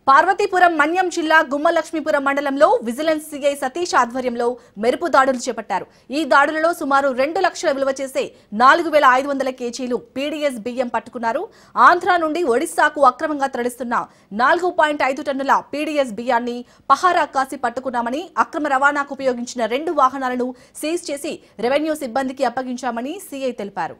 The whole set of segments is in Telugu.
పార్వతీపురం మన్యం జిల్లా గుమ్మలక్ష్మీపురం మండలంలో విజిలెన్స్ సిఐ సతీష్ ఆధ్వర్యంలో మెరుపు దాడులు చేపట్టారు. ఈ దాడులలో సుమారు 2 లక్షల విలువ చేసే 4500 కేజీలు పీడీఎస్ బియ్యం పట్టుకున్నారు. ఆంధ్ర నుండి ఒడిశాకు అక్రమంగా తరలిస్తున్న 4.5 టన్నుల పీడీఎస్ బియ్యాన్ని పహారా కాసి పట్టుకున్నామని, అక్రమ రవాణాకు ఉపయోగించిన 2 వాహనాలను సీజ్ చేసి రెవెన్యూ సిబ్బందికి అప్పగించామని సిఐ తెలిపారు.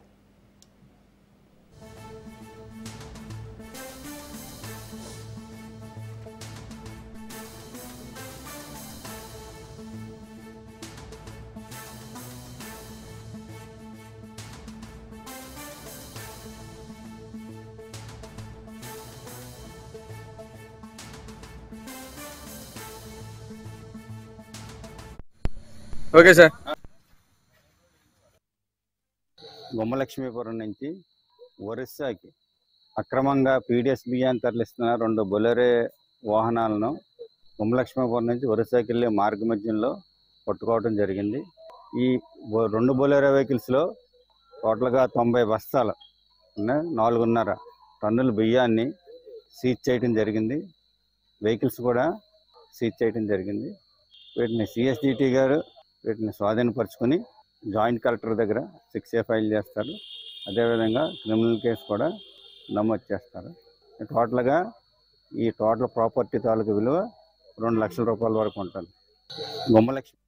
Okay sir. గుమ్మలక్ష్మీపురం నుంచి ఒరిస్సాకి అక్రమంగా పీడిఎస్ బియ్యాన్ని తరలిస్తున్న 2 బొలెరో వాహనాలను గుమ్మలక్ష్మీపురం నుంచి ఒరిస్సాకి వెళ్ళే మార్గ మధ్యంలో పట్టుకోవడం జరిగింది. ఈ 2 బొలెరో వెహికల్స్లో టోటల్గా 90 బస్తాలు 4.5 టన్నుల బియ్యాన్ని సీజ్ చేయడం జరిగింది. వెహికల్స్ కూడా సీజ్ చేయడం జరిగింది. వీటిని సిఎస్డిటి గారు వీటిని స్వాధీనపరుచుకొని జాయింట్ కలెక్టర్ దగ్గర 6A ఫైల్ చేస్తారు. అదేవిధంగా క్రిమినల్ కేసు కూడా నమోదు చేస్తారు. టోటల్గా ఈ టోటల్ ప్రాపర్టీ తాలూకు విలువ 2 లక్షల రూపాయల వరకు ఉంటుంది. గుమ్మలక్ష్మి